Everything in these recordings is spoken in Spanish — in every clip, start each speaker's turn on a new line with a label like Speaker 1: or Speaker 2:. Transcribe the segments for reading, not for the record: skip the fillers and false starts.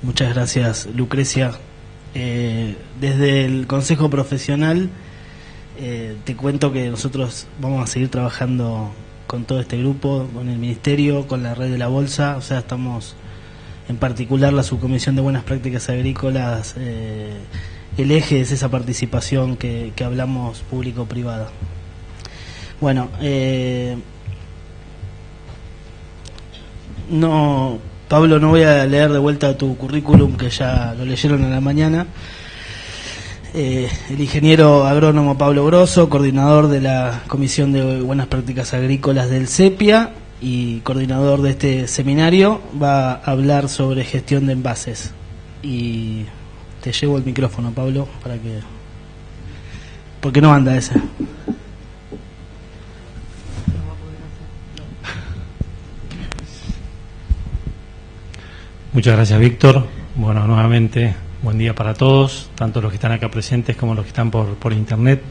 Speaker 1: Muchas gracias, Lucrecia. Desde el Consejo Profesional te cuento que nosotros vamos a seguir trabajando con todo este grupo, con el Ministerio, con la Red de la Bolsa. O sea, estamos, en particular la Subcomisión de Buenas Prácticas Agrícolas, el eje es esa participación que hablamos público-privada. Bueno, Pablo, no voy a leer de vuelta tu currículum, que ya lo leyeron en la mañana. El ingeniero agrónomo Pablo Grosso, coordinador de la Comisión de Buenas Prácticas Agrícolas del CEPIA y coordinador de este seminario, va a hablar sobre gestión de envases. Y te llevo el micrófono, Pablo, para que... porque no anda ese.
Speaker 2: Muchas gracias, Víctor. Bueno, nuevamente, buen día para todos, tanto los que están acá presentes como los que están por internet.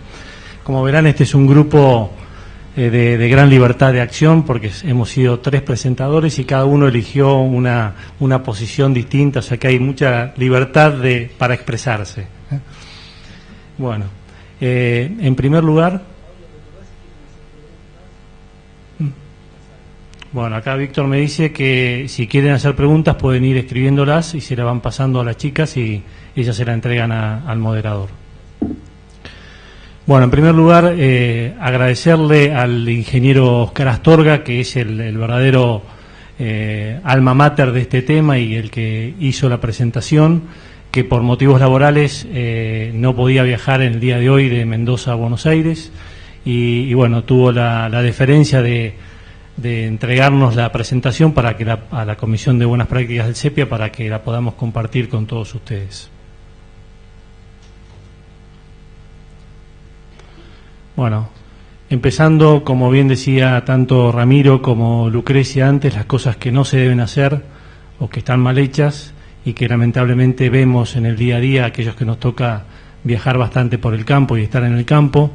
Speaker 2: Como verán, este es un grupo de gran libertad de acción, porque hemos sido 3 presentadores y cada uno eligió una posición distinta, o sea que hay mucha libertad para expresarse. Bueno, en primer lugar... Bueno, acá Víctor me dice que si quieren hacer preguntas pueden ir escribiéndolas y se las van pasando a las chicas y ellas se la entregan al moderador. Bueno, en primer lugar, agradecerle al ingeniero Oscar Astorga, que es el verdadero alma mater de este tema y el que hizo la presentación, que por motivos laborales no podía viajar en el día de hoy de Mendoza a Buenos Aires y bueno, tuvo la deferencia de entregarnos la presentación para que a la Comisión de Buenas Prácticas del CEPIA para que la podamos compartir con todos ustedes. Bueno, empezando, como bien decía tanto Ramiro como Lucrecia antes, las cosas que no se deben hacer o que están mal hechas y que lamentablemente vemos en el día a día, aquellos que nos toca viajar bastante por el campo y estar en el campo.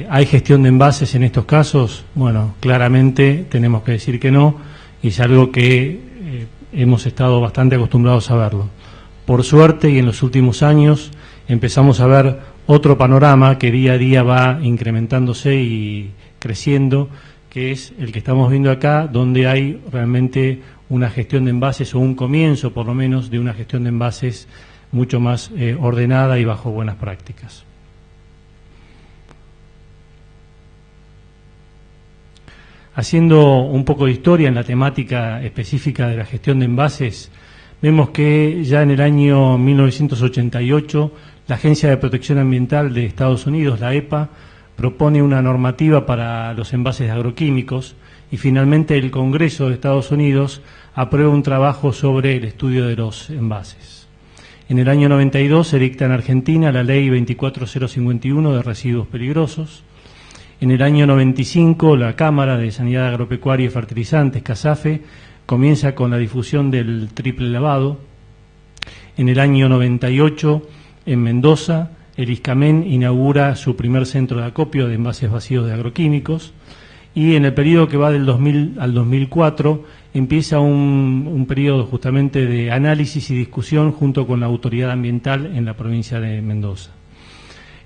Speaker 2: ¿Hay gestión de envases en estos casos? Bueno, claramente tenemos que decir que no, y es algo que hemos estado bastante acostumbrados a verlo. Por suerte, y en los últimos años, empezamos a ver otro panorama que día a día va incrementándose y creciendo, que es el que estamos viendo acá, donde hay realmente una gestión de envases, o un comienzo, por lo menos, de una gestión de envases mucho más ordenada y bajo buenas prácticas. Haciendo un poco de historia en la temática específica de la gestión de envases, vemos que ya en el año 1988 la Agencia de Protección Ambiental de Estados Unidos, la EPA, propone una normativa para los envases agroquímicos y finalmente el Congreso de Estados Unidos aprueba un trabajo sobre el estudio de los envases. En el año 92 se dicta en Argentina la Ley 24051 de residuos peligrosos. En el año 95, la Cámara de Sanidad Agropecuaria y Fertilizantes, CASAFE, comienza con la difusión del triple lavado. En el año 98, en Mendoza, el ISCAMEN inaugura su primer centro de acopio de envases vacíos de agroquímicos. Y en el periodo que va del 2000 al 2004, empieza un periodo justamente de análisis y discusión junto con la autoridad ambiental en la provincia de Mendoza.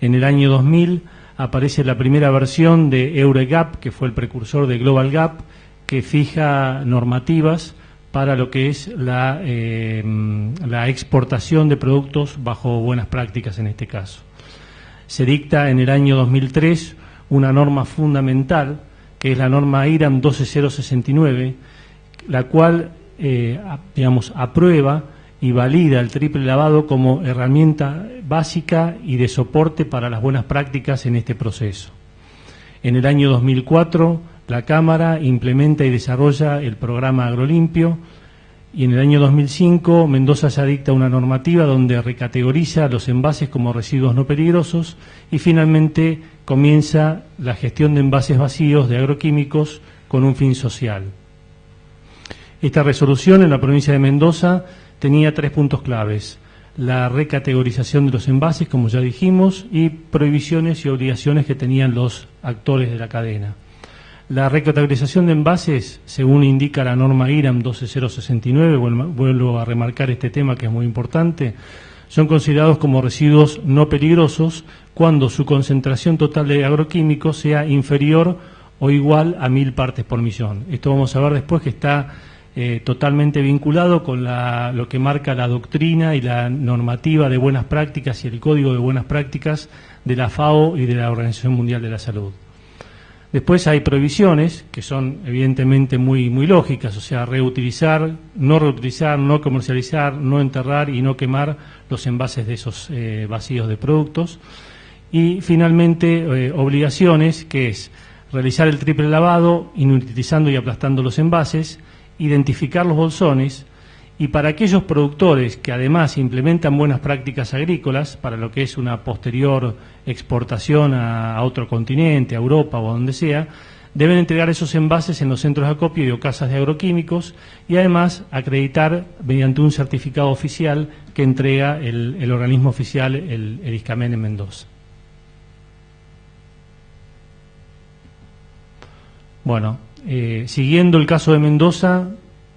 Speaker 2: En el año 2000, aparece la primera versión de EureGAP, que fue el precursor de Global Gap, que fija normativas para lo que es la exportación de productos bajo buenas prácticas en este caso. Se dicta en el año 2003 una norma fundamental, que es la norma IRAM 12069, la cual aprueba y valida el triple lavado como herramienta básica y de soporte para las buenas prácticas en este proceso. En el año 2004, la Cámara implementa y desarrolla el programa Agrolimpio, y en el año 2005, Mendoza ya dicta una normativa donde recategoriza los envases como residuos no peligrosos y finalmente comienza la gestión de envases vacíos de agroquímicos con un fin social. Esta resolución en la provincia de Mendoza tenía 3 puntos claves: la recategorización de los envases, como ya dijimos, y prohibiciones y obligaciones que tenían los actores de la cadena. La recategorización de envases, según indica la norma IRAM 12069, vuelvo a remarcar este tema que es muy importante, son considerados como residuos no peligrosos cuando su concentración total de agroquímicos sea inferior o igual a 1000 partes por millón. Esto vamos a ver después, que está totalmente vinculado con lo que marca la doctrina y la normativa de buenas prácticas y el código de buenas prácticas de la FAO y de la Organización Mundial de la Salud. Después hay prohibiciones que son evidentemente muy lógicas, o sea, reutilizar, no comercializar, no enterrar y no quemar los envases de esos vacíos de productos. Y finalmente obligaciones, que es realizar el triple lavado, inutilizando y aplastando los envases, identificar los bolsones, y para aquellos productores que además implementan buenas prácticas agrícolas para lo que es una posterior exportación a otro continente, a Europa o a donde sea, deben entregar esos envases en los centros de acopio y o casas de agroquímicos, y además acreditar mediante un certificado oficial que entrega el organismo oficial, el ISCAMEN en Mendoza. Bueno, siguiendo el caso de Mendoza,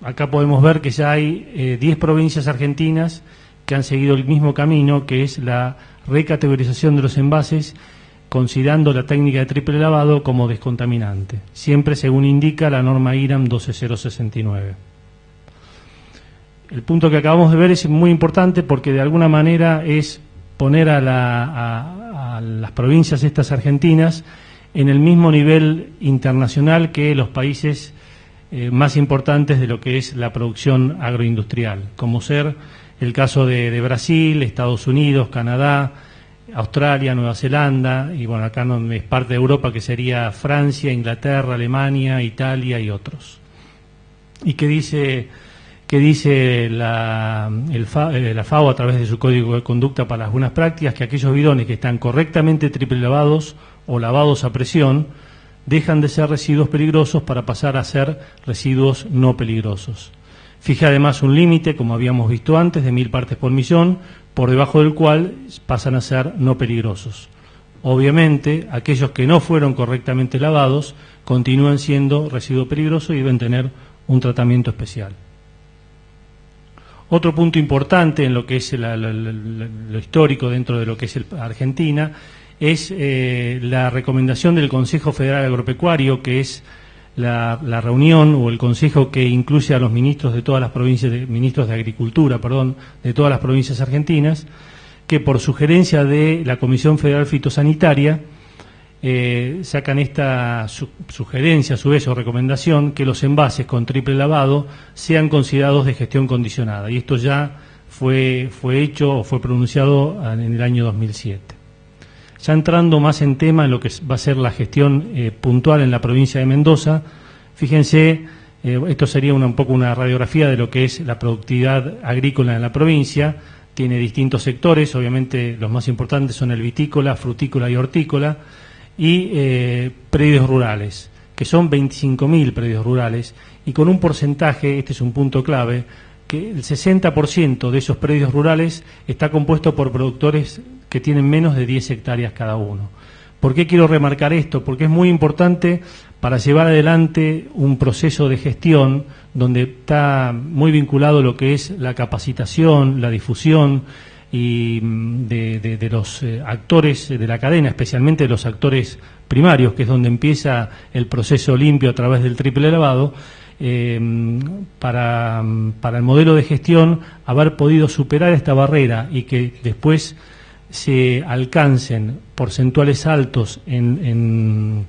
Speaker 2: acá podemos ver que ya hay 10 provincias argentinas que han seguido el mismo camino, que es la recategorización de los envases, considerando la técnica de triple lavado como descontaminante, siempre según indica la norma IRAM 12069. El punto que acabamos de ver es muy importante porque de alguna manera es poner a las provincias estas argentinas en el mismo nivel internacional que los países más importantes de lo que es la producción agroindustrial, como ser el caso de Brasil, Estados Unidos, Canadá, Australia, Nueva Zelanda, y bueno, acá no es parte de Europa, que sería Francia, Inglaterra, Alemania, Italia y otros. ¿Y qué dice la FAO a través de su código de conducta para las buenas prácticas? Que aquellos bidones que están correctamente triple lavados o lavados a presión dejan de ser residuos peligrosos para pasar a ser residuos no peligrosos. Fija además un límite, como habíamos visto antes, de 1000 partes por millón, por debajo del cual pasan a ser no peligrosos. Obviamente, aquellos que no fueron correctamente lavados continúan siendo residuo peligroso y deben tener un tratamiento especial. Otro punto importante en lo que es lo histórico dentro de lo que es Argentina es la recomendación del Consejo Federal Agropecuario, que es la reunión o el consejo que incluye a los ministros de todas las provincias, ministros de Agricultura, de todas las provincias argentinas, que por sugerencia de la Comisión Federal Fitosanitaria sacan esta sugerencia, a su vez, o recomendación, que los envases con triple lavado sean considerados de gestión condicionada. Y esto ya fue hecho o fue pronunciado en el año 2007. Ya entrando más en tema en lo que va a ser la gestión puntual en la provincia de Mendoza, fíjense, esto sería un poco una radiografía de lo que es la productividad agrícola en la provincia. Tiene distintos sectores, obviamente los más importantes son el vitícola, frutícola y hortícola, y predios rurales, que son 25.000 predios rurales, y con un porcentaje, este es un punto clave, que el 60% de esos predios rurales está compuesto por productores que tienen menos de 10 hectáreas cada uno. ¿Por qué quiero remarcar esto? Porque es muy importante para llevar adelante un proceso de gestión donde está muy vinculado lo que es la capacitación, la difusión y de los actores de la cadena, especialmente de los actores primarios, que es donde empieza el proceso limpio a través del triple lavado. Para el modelo de gestión, haber podido superar esta barrera y que después se alcancen porcentuales altos en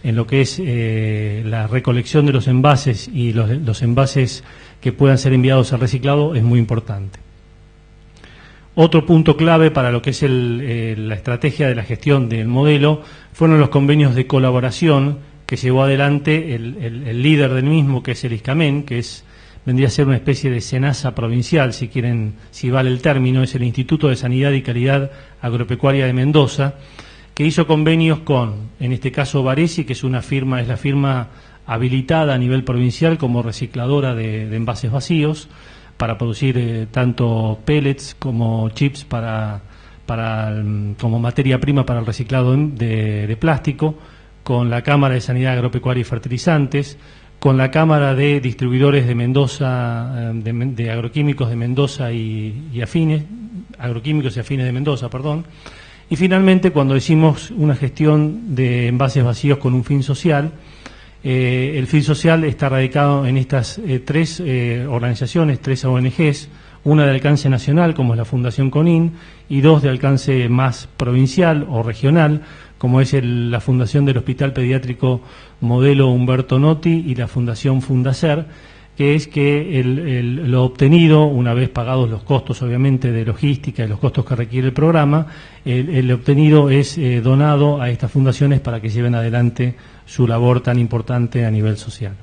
Speaker 2: lo que es la recolección de los envases y los envases que puedan ser enviados al reciclado, es muy importante. Otro punto clave para lo que es la estrategia de la gestión del modelo fueron los convenios de colaboración que llevó adelante el líder del mismo, que es el ISCAMEN, que vendría a ser una especie de SENASA provincial, si vale el término, es el Instituto de Sanidad y Calidad Agropecuaria de Mendoza, que hizo convenios con, en este caso, Varesi, que es la firma habilitada a nivel provincial como recicladora de envases vacíos, para producir tanto pellets como chips como materia prima para el reciclado de plástico, con la Cámara de Sanidad Agropecuaria y Fertilizantes, con la Cámara de Distribuidores de Mendoza, de Agroquímicos de Mendoza y Afines, Agroquímicos y Afines de Mendoza, perdón, y finalmente cuando hicimos una gestión de envases vacíos con un fin social. El fin social está radicado en estas tres organizaciones, tres ONGs, una de alcance nacional, como es la Fundación CONIN, y dos de alcance más provincial o regional, como es la Fundación del Hospital Pediátrico Modelo Humberto Notti y la Fundación Fundacer, que es que lo obtenido, una vez pagados los costos, obviamente, de logística y los costos que requiere el programa, el obtenido es donado a estas fundaciones para que lleven adelante su labor tan importante a nivel social.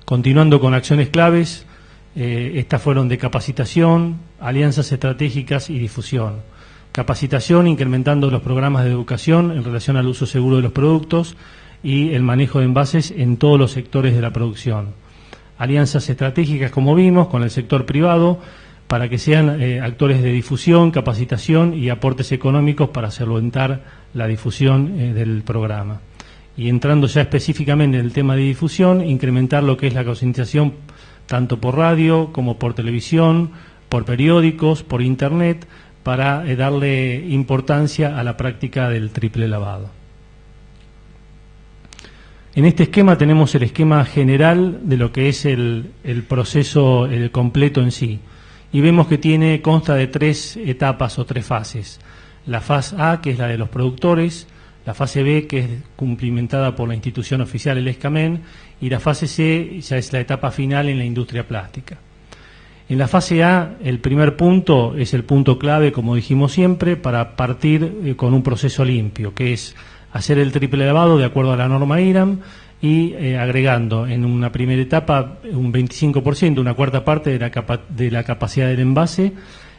Speaker 2: Continuando con acciones claves, estas fueron de capacitación, alianzas estratégicas y difusión. Capacitación, incrementando los programas de educación en relación al uso seguro de los productos y el manejo de envases en todos los sectores de la producción. Alianzas estratégicas, como vimos, con el sector privado, para que sean actores de difusión, capacitación y aportes económicos para solventar la difusión del programa. Y entrando ya específicamente en el tema de difusión, incrementar lo que es la concientización tanto por radio como por televisión, por periódicos, por internet, para darle importancia a la práctica del triple lavado. En este esquema tenemos el esquema general de lo que es el proceso completo en sí. Y vemos que consta de tres etapas o tres fases. La fase A, que es la de los productores, la fase B, que es cumplimentada por la institución oficial, el ESCAMEN, y la fase C ya es la etapa final en la industria plástica. En la fase A, el primer punto es el punto clave, como dijimos siempre, para partir con un proceso limpio, que es hacer el triple lavado de acuerdo a la norma IRAM y agregando en una primera etapa un 25%, una cuarta parte de la capacidad del envase,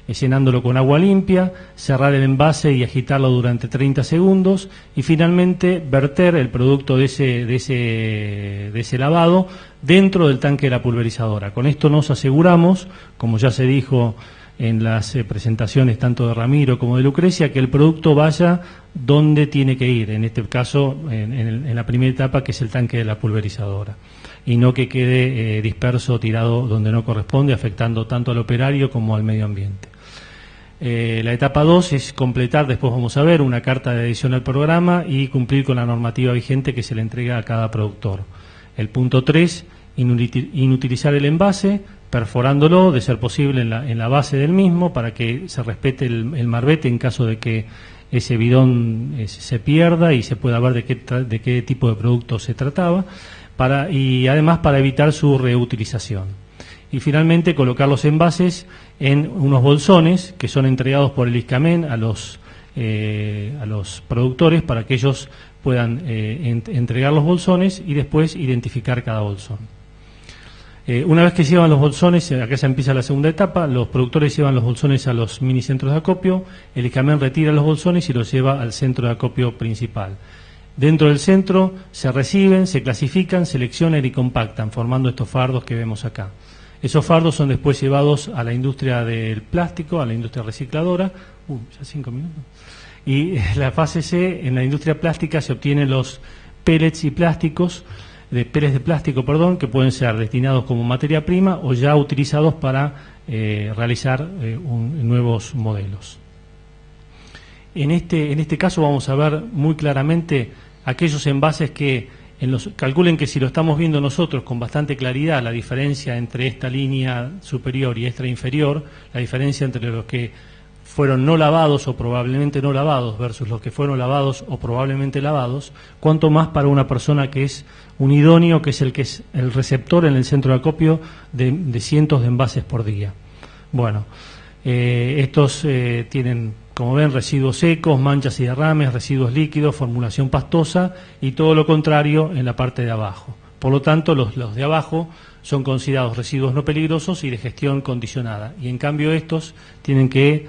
Speaker 2: llenándolo con agua limpia, cerrar el envase y agitarlo durante 30 segundos y finalmente verter el producto de ese lavado dentro del tanque de la pulverizadora. Con esto nos aseguramos, como ya se dijo en las presentaciones tanto de Ramiro como de Lucrecia, que el producto vaya donde tiene que ir, en este caso en la primera etapa, que es el tanque de la pulverizadora, y no que quede disperso o tirado donde no corresponde, afectando tanto al operario como al medio ambiente. La etapa 2 es completar, después vamos a ver, una carta de adhesión al programa y cumplir con la normativa vigente que se le entrega a cada productor. El punto 3, inutilizar el envase, perforándolo, de ser posible en la base del mismo, para que se respete el marbete en caso de que ese bidón se pierda y se pueda ver de qué tipo de producto se trataba, y además para evitar su reutilización. Y finalmente colocar los envases en unos bolsones que son entregados por el ISCAMEN a los productores para que ellos puedan entregar los bolsones y después identificar cada bolsón. Una vez que llevan los bolsones, acá ya empieza la segunda etapa, los productores llevan los bolsones a los minicentros de acopio, el ISCAMEN retira los bolsones y los lleva al centro de acopio principal. Dentro del centro se reciben, se clasifican, seleccionan y compactan, formando estos fardos que vemos acá. Esos fardos son después llevados a la industria del plástico, a la industria recicladora. Ya 5 minutos. Y la fase C, en la industria plástica se obtienen los pellets y plásticos, pellets de plástico, que pueden ser destinados como materia prima o ya utilizados para realizar nuevos modelos. En este caso vamos a ver muy claramente aquellos envases que calculen que si lo estamos viendo nosotros con bastante claridad, la diferencia entre esta línea superior y esta inferior, la diferencia entre los que fueron no lavados o probablemente no lavados versus los que fueron lavados o probablemente lavados, cuanto más para una persona que es un idóneo, que es el receptor en el centro de acopio de cientos de envases por día. Bueno, estos tienen, como ven, residuos secos, manchas y derrames, residuos líquidos, formulación pastosa y todo lo contrario en la parte de abajo. Por lo tanto, los de abajo son considerados residuos no peligrosos y de gestión condicionada. Y en cambio estos tienen que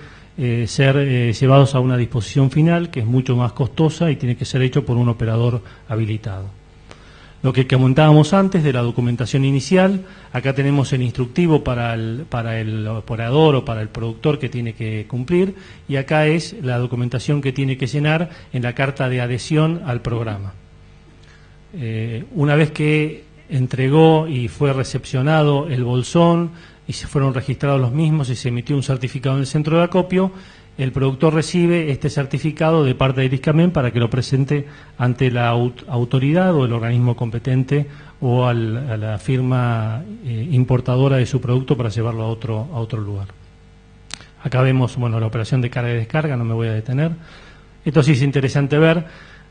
Speaker 2: ser llevados a una disposición final que es mucho más costosa y tiene que ser hecho por un operador habilitado. Lo que comentábamos antes de la documentación inicial, acá tenemos el instructivo para el operador o para el productor que tiene que cumplir, y acá es la documentación que tiene que llenar en la carta de adhesión al programa. Una vez que entregó y fue recepcionado el bolsón y se fueron registrados los mismos y se emitió un certificado en el centro de acopio, el productor recibe este certificado de parte del ISCAMEN para que lo presente ante la autoridad o el organismo competente o a la firma importadora de su producto para llevarlo a otro lugar. Acá vemos, bueno, la operación de carga y descarga, no me voy a detener. Esto sí es interesante ver.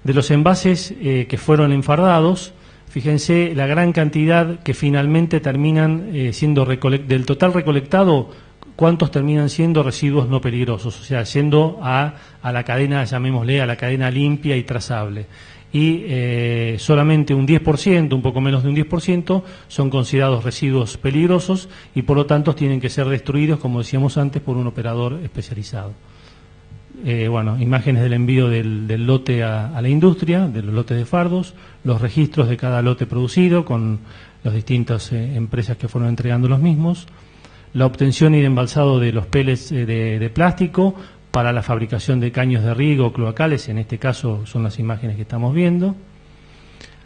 Speaker 2: De los envases que fueron enfardados, fíjense la gran cantidad que finalmente terminan siendo del total recolectado, cuántos terminan siendo residuos no peligrosos, o sea, yendo a la cadena, llamémosle, a la cadena limpia y trazable. Y solamente un 10%, un poco menos de un 10%, son considerados residuos peligrosos y por lo tanto tienen que ser destruidos, como decíamos antes, por un operador especializado. Bueno, imágenes del envío del lote a la industria, de los lotes de fardos, los registros de cada lote producido con las distintas empresas que fueron entregando los mismos, la obtención y el embalsado de los pellets de plástico para la fabricación de caños de riego cloacales, en este caso son las imágenes que estamos viendo,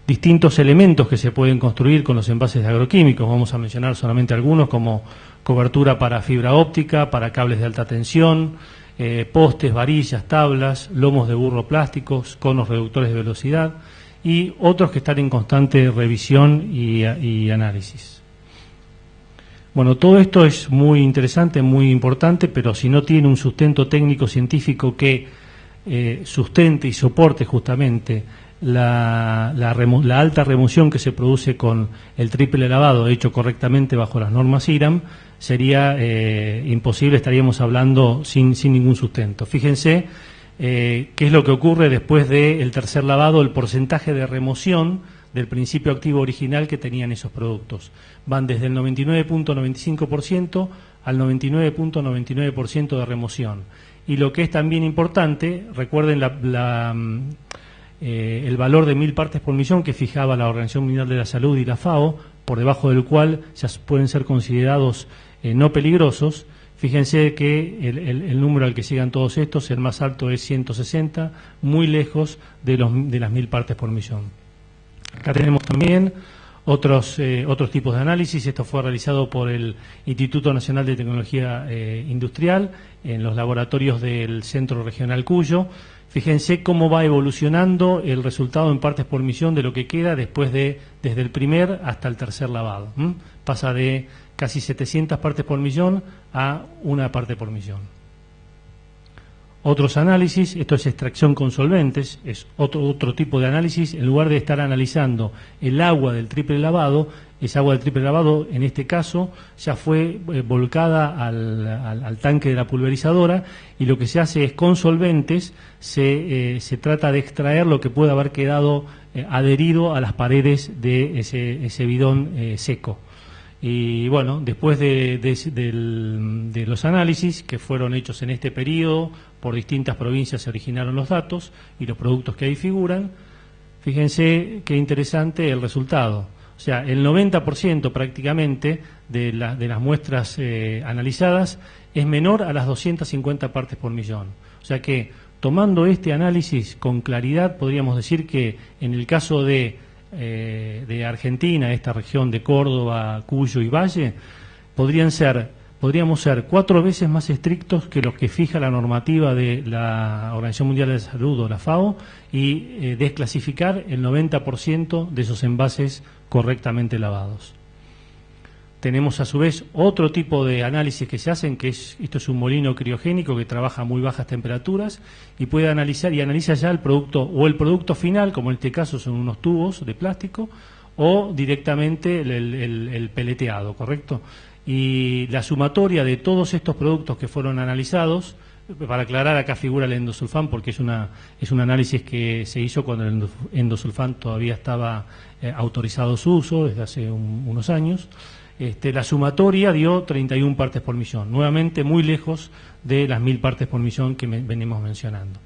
Speaker 2: distintos elementos que se pueden construir con los envases de agroquímicos, vamos a mencionar solamente algunos como cobertura para fibra óptica, para cables de alta tensión, postes, varillas, tablas, lomos de burro plásticos, conos reductores de velocidad y otros que están en constante revisión y análisis. Bueno, todo esto es muy interesante, muy importante, pero si no tiene un sustento técnico científico que sustente y soporte justamente la alta remoción que se produce con el triple lavado hecho correctamente bajo las normas IRAM, sería imposible, estaríamos hablando sin ningún sustento. Fíjense qué es lo que ocurre después del tercer lavado, el porcentaje de remoción del principio activo original que tenían esos productos. Van desde el 99.95% al 99.99% de remoción. Y lo que es también importante, recuerden el valor de 1000 partes por millón que fijaba la Organización Mundial de la Salud y la FAO, por debajo del cual ya pueden ser considerados no peligrosos. Fíjense que el número al que llegan todos estos, el más alto es 160, muy lejos de las 1000 partes por millón. Acá tenemos también otros tipos de análisis. Esto fue realizado por el Instituto Nacional de Tecnología Industrial en los laboratorios del Centro Regional Cuyo. Fíjense cómo va evolucionando el resultado en partes por millón de lo que queda desde el primer hasta el tercer lavado. Pasa de casi 700 partes por millón a 1 parte por millón. Otros análisis, esto es extracción con solventes, es otro tipo de análisis. En lugar de estar analizando el agua del triple lavado, esa agua del triple lavado, en este caso, ya fue volcada al tanque de la pulverizadora, y lo que se hace es con solventes, se trata de extraer lo que puede haber quedado adherido a las paredes de ese bidón seco. Y bueno, después de los análisis que fueron hechos en este periodo, por distintas provincias se originaron los datos y los productos que ahí figuran. Fíjense qué interesante el resultado. O sea, el 90% prácticamente de las muestras analizadas es menor a las 250 partes por millón. O sea que, tomando este análisis con claridad, podríamos decir que en el caso de Argentina, esta región de Córdoba, Cuyo y Valle, podríamos ser 4 veces más estrictos que los que fija la normativa de la Organización Mundial de la Salud o la FAO y desclasificar el 90% de esos envases correctamente lavados. Tenemos a su vez otro tipo de análisis que se hacen, esto es un molino criogénico que trabaja a muy bajas temperaturas y puede analizar y analiza ya el producto final, como en este caso son unos tubos de plástico, o directamente el peleteado, ¿correcto? Y la sumatoria de todos estos productos que fueron analizados, para aclarar, acá figura el endosulfán porque es un análisis que se hizo cuando el endosulfán todavía estaba autorizado su uso desde hace unos años. La sumatoria dio 31 partes por millón, nuevamente muy lejos de las 1000 partes por millón que venimos mencionando.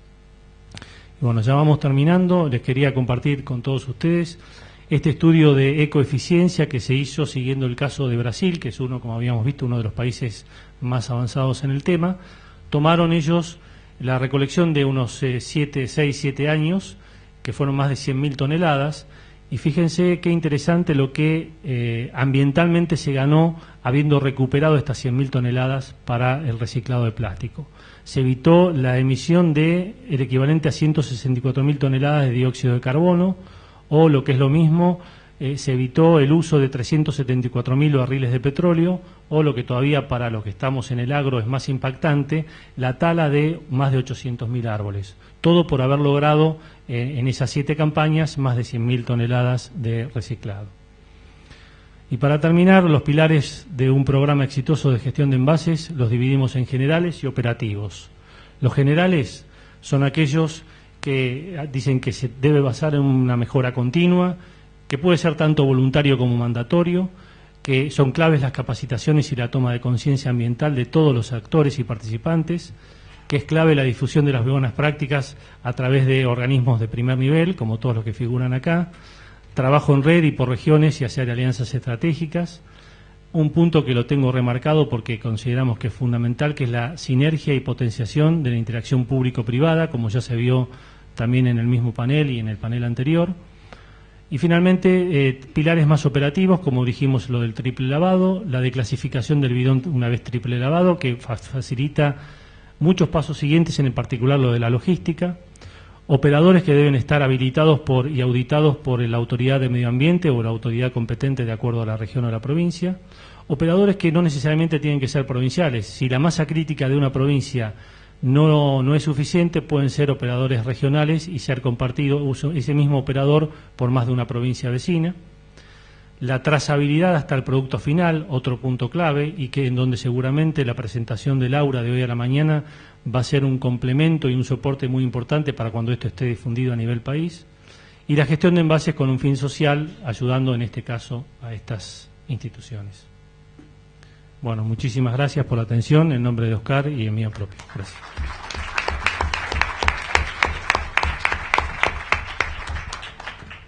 Speaker 2: Y bueno, ya vamos terminando. Les quería compartir con todos ustedes Este estudio de ecoeficiencia que se hizo siguiendo el caso de Brasil, que es uno, como habíamos visto, uno de los países más avanzados en el tema, tomaron ellos la recolección de unos 6-7 años, que fueron más de 100.000 toneladas, y fíjense qué interesante lo que ambientalmente se ganó habiendo recuperado estas 100.000 toneladas para el reciclado de plástico. Se evitó la emisión del equivalente a 164.000 toneladas de dióxido de carbono, o lo que es lo mismo, se evitó el uso de 374.000 barriles de petróleo, o lo que todavía para los que estamos en el agro es más impactante, la tala de más de 800.000 árboles. Todo por haber logrado en esas 7 campañas más de 100.000 toneladas de reciclado. Y para terminar, los pilares de un programa exitoso de gestión de envases los dividimos en generales y operativos. Los generales son aquellos que dicen que se debe basar en una mejora continua, que puede ser tanto voluntario como mandatorio, que son claves las capacitaciones y la toma de conciencia ambiental de todos los actores y participantes, que es clave la difusión de las buenas prácticas a través de organismos de primer nivel, como todos los que figuran acá, trabajo en red y por regiones y hacer alianzas estratégicas. Un punto que lo tengo remarcado porque consideramos que es fundamental, que es la sinergia y potenciación de la interacción público-privada, como ya se vio también en el mismo panel y en el panel anterior. Y finalmente, pilares más operativos, como dijimos, lo del triple lavado, la declasificación del bidón una vez triple lavado, que facilita muchos pasos siguientes, en particular lo de la logística, operadores que deben estar habilitados y auditados por la autoridad de medio ambiente o la autoridad competente de acuerdo a la región o la provincia, operadores que no necesariamente tienen que ser provinciales. Si la masa crítica de una provincia no es suficiente, pueden ser operadores regionales y ser compartido ese mismo operador por más de una provincia vecina. La trazabilidad hasta el producto final, otro punto clave, y que en donde seguramente la presentación de Laura de hoy a la mañana va a ser un complemento y un soporte muy importante para cuando esto esté difundido a nivel país. Y la gestión de envases con un fin social, ayudando en este caso a estas instituciones. Bueno, muchísimas gracias por la atención, en nombre de Oscar y en mío propio. Gracias.